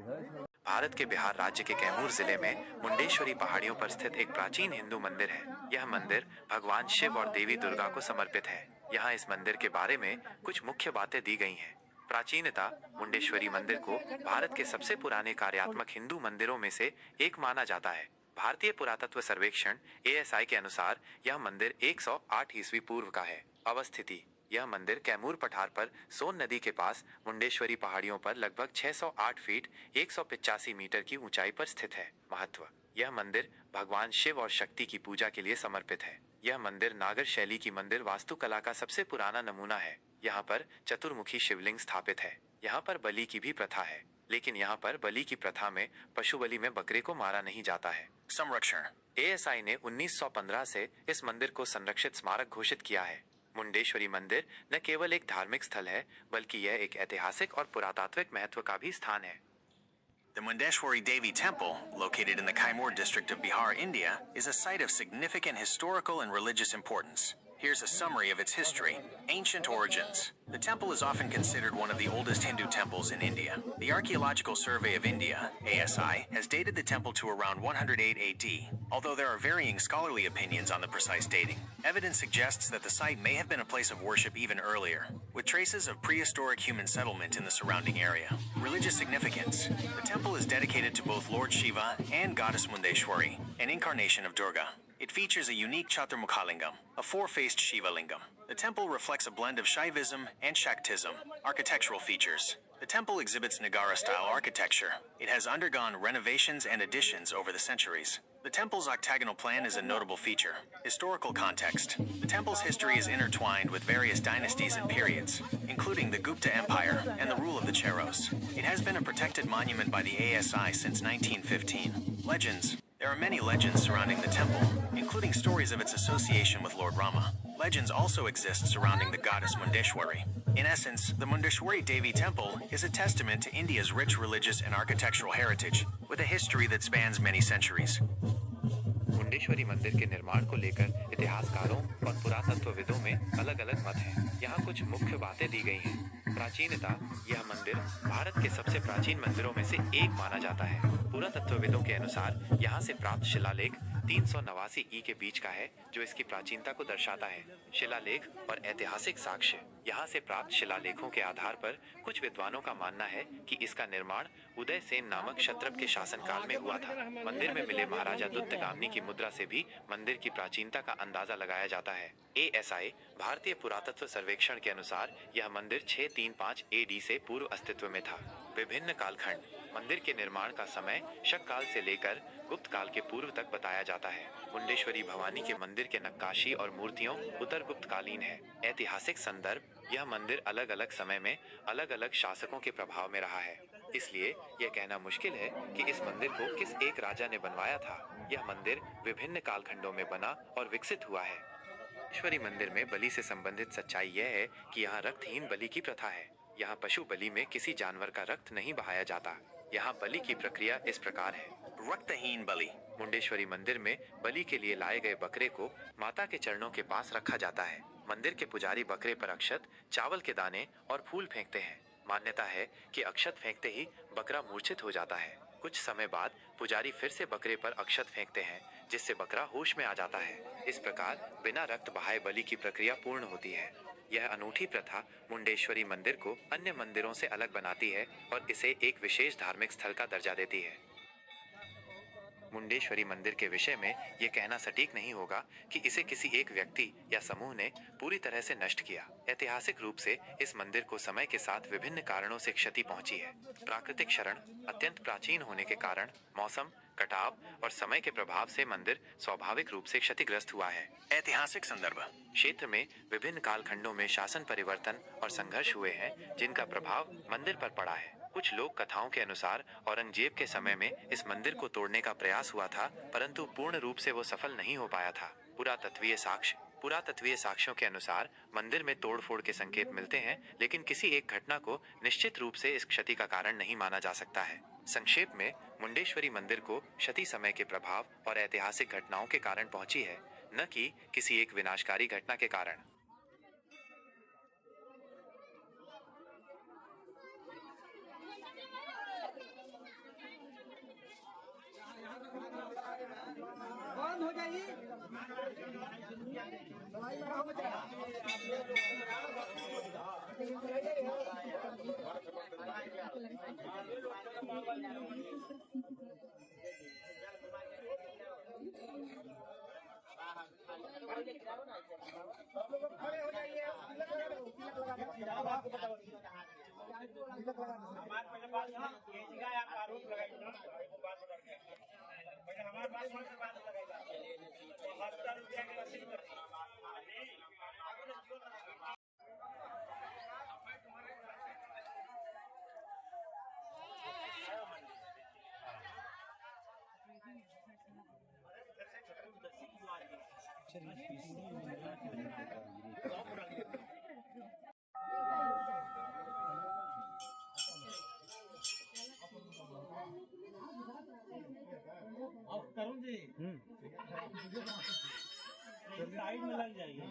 भारत के बिहार राज्य के कैमूर जिले में मुंडेश्वरी पहाड़ियों पर स्थित एक प्राचीन हिंदू मंदिर है। यह मंदिर भगवान शिव और देवी दुर्गा को समर्पित है। यहाँ इस मंदिर के बारे में कुछ मुख्य बातें दी गई हैं। प्राचीनता। मुंडेश्वरी मंदिर को भारत के सबसे पुराने कार्यात्मक हिंदू मंदिरों में से एक माना जाता है। भारतीय पुरातत्व सर्वेक्षण ASI के अनुसार यह मंदिर 108 ईस्वी पूर्व का है। अवस्थिति। यह मंदिर कैमूर पठार पर सोन नदी के पास मुंडेश्वरी पहाड़ियों पर लगभग 608 फीट 185 मीटर की ऊंचाई पर स्थित है। महत्व। यह मंदिर भगवान शिव और शक्ति की पूजा के लिए समर्पित है। यह मंदिर नागर शैली की मंदिर वास्तुकला का सबसे पुराना नमूना है। यहाँ पर चतुर्मुखी शिवलिंग स्थापित है। यहाँ पर बलि की भी प्रथा है, लेकिन यहाँ पर बलि की प्रथा में पशु बलि में बकरे को मारा नहीं जाता है। संरक्षण। ASI ने 1915 से इस मंदिर को संरक्षित स्मारक घोषित किया है। मुंडेश्वरी मंदिर न केवल एक धार्मिक स्थल है, बल्कि यह एक ऐतिहासिक और पुरातात्विक महत्व का भी स्थान है। The Mundeshwari Devi Temple, located in the Kaimur district of Bihar, India, is a site of significant historical and religious importance. Here's a summary of its history. Ancient origins. The temple is often considered one of the oldest Hindu temples in India. The Archaeological Survey of India, ASI, has dated the temple to around 108 AD, although there are varying scholarly opinions on the precise dating. Evidence suggests that the site may have been a place of worship even earlier, with traces of prehistoric human settlement in the surrounding area. Religious significance. The temple is dedicated to both Lord Shiva and Goddess Mundeshwari, an incarnation of Durga. It features a unique Chaturmukhalingam, a four-faced Shiva lingam. The temple reflects a blend of Shaivism and Shaktism. Architectural features. The temple exhibits Nagara-style architecture. It has undergone renovations and additions over the centuries. The temple's octagonal plan is a notable feature. Historical context. The temple's history is intertwined with various dynasties and periods, including the Gupta Empire and the rule of the Cheros. It has been a protected monument by the ASI since 1915. Legends. There are many legends surrounding the temple, including stories of its association with Lord Rama. Legends also exist surrounding the goddess Mundeshwari. In essence, the Mundeshwari Devi Temple is a testament to India's rich religious and architectural heritage, with a history that spans many centuries. Mundeshwari मंदिर के निर्माण को लेकर इतिहासकारों और पुरातत्वविदों में अलग-अलग मत हैं। यहाँ कुछ मुख्य बातें दी गई हैं। प्राचीनता। यह मंदिर भारत के सबसे प्राचीन मंदिरों में से एक माना जाता है। पुरातत्वविदों के अनुसार यहाँ से प्राप्त शिलालेख 389 ई के बीच का है, जो इसकी प्राचीनता को दर्शाता है। शिलालेख और ऐतिहासिक साक्ष्य। यहाँ से प्राप्त शिलालेखों के आधार पर कुछ विद्वानों का मानना है कि इसका निर्माण उदय सेन नामक क्षत्रप के शासनकाल में हुआ था। मंदिर में मिले महाराजा दुत्तगामनी की मुद्रा से भी मंदिर की प्राचीनता का अंदाजा लगाया जाता है। ASI भारतीय पुरातत्व सर्वेक्षण के अनुसार यह मंदिर 635 AD से पूर्व अस्तित्व में था। विभिन्न कालखंड। मंदिर के निर्माण का समय शक काल से लेकर गुप्त काल के पूर्व तक बताया जाता है। मुंडेश्वरी भवानी के मंदिर के नक्काशी और मूर्तियों उत्तर गुप्त कालीन है। ऐतिहासिक संदर्भ। यह मंदिर अलग अलग समय में अलग अलग शासकों के प्रभाव में रहा है, इसलिए यह कहना मुश्किल है कि इस मंदिर को किस एक राजा ने बनवाया था। यह मंदिर विभिन्न कालखंडों में बना और विकसित हुआ है। मुंडेश्वरी मंदिर में बलि से संबंधित सच्चाई यह है कि यहाँ रक्तहीन बलि की प्रथा है। यहाँ पशु बलि में किसी जानवर का रक्त नहीं बहाया जाता। यहाँ बलि की प्रक्रिया इस प्रकार है। रक्तहीन बलि। मुंडेश्वरी मंदिर में बलि के लिए लाए गए बकरे को माता के चरणों के पास रखा जाता है। मंदिर के पुजारी बकरे पर अक्षत, चावल के दाने और फूल फेंकते हैं। मान्यता है कि अक्षत फेंकते ही बकरा मूर्छित हो जाता है। कुछ समय बाद पुजारी फिर से बकरे पर अक्षत फेंकते हैं, जिससे बकरा होश में आ जाता है। इस प्रकार बिना रक्त बहाए बलि की प्रक्रिया पूर्ण होती है। यह अनूठी प्रथा मुंडेश्वरी मंदिर को अन्य मंदिरों से अलग बनाती है और इसे एक विशेष धार्मिक स्थल का दर्जा देती है। मुंडेश्वरी मंदिर के विषय में यह कहना सटीक नहीं होगा कि इसे किसी एक व्यक्ति या समूह ने पूरी तरह से नष्ट किया। ऐतिहासिक रूप से इस मंदिर को समय के साथ विभिन्न कारणों से क्षति पहुंची है। प्राकृतिक क्षरण। अत्यंत प्राचीन होने के कारण मौसम, कटाव और समय के प्रभाव से मंदिर स्वाभाविक रूप से क्षतिग्रस्त हुआ है। ऐतिहासिक संदर्भ। क्षेत्र में विभिन्न कालखंडों में शासन परिवर्तन और संघर्ष हुए हैं, जिनका प्रभाव मंदिर पर पड़ा है। कुछ लोक कथाओं के अनुसार औरंगजेब के समय में इस मंदिर को तोड़ने का प्रयास हुआ था, परंतु पूर्ण रूप से वो सफल नहीं हो पाया था। पुरातत्वीय साक्ष्य। पुरातत्वीय साक्ष्यों के अनुसार मंदिर में तोड़फोड़ के संकेत मिलते हैं, लेकिन किसी एक घटना को निश्चित रूप से इस क्षति का कारण नहीं माना जा सकता है। संक्षेप में, मुंडेश्वरी मंदिर को क्षति समय के प्रभाव और ऐतिहासिक घटनाओं के कारण पहुंची है, न कि किसी एक विनाशकारी घटना के कारण। करुण जी साइड में लग जाइए।